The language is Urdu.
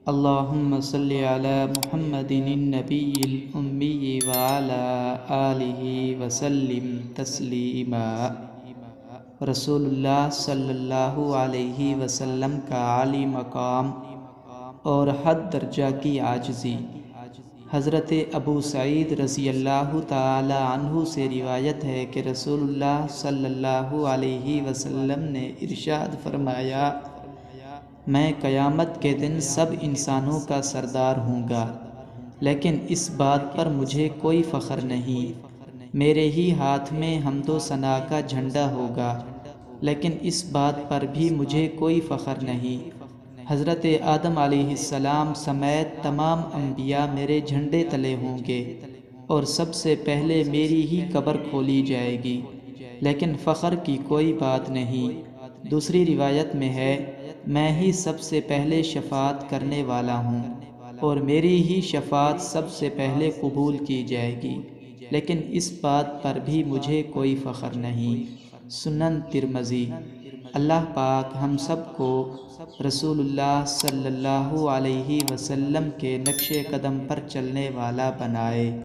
اللہم صلی علی محمد النبی الأمی وعلی آلہ وسلم تسلیما۔ رسول اللہ صلی اللہ علیہ وسلم کا عالی مقام اور حد درجہ کی عاجزی۔ حضرت ابو سعید رضی اللہ تعالی عنہ سے روایت ہے کہ رسول اللہ صلی اللہ علیہ وسلم نے ارشاد فرمایا، میں قیامت کے دن سب انسانوں کا سردار ہوں گا، لیکن اس بات پر مجھے کوئی فخر نہیں، میرے ہی ہاتھ میں حمد و ثنا کا جھنڈا ہوگا، لیکن اس بات پر بھی مجھے کوئی فخر نہیں، حضرت آدم علیہ السلام سمیت تمام انبیاء میرے جھنڈے تلے ہوں گے اور سب سے پہلے میری ہی قبر کھولی جائے گی، لیکن فخر کی کوئی بات نہیں۔ دوسری روایت میں ہے، میں ہی سب سے پہلے شفاعت کرنے والا ہوں اور میری ہی شفاعت سب سے پہلے قبول کی جائے گی، لیکن اس بات پر بھی مجھے کوئی فخر نہیں۔ سنن ترمذی۔ اللہ پاک ہم سب کو رسول اللہ صلی اللہ علیہ وسلم کے نقش قدم پر چلنے والا بنائے۔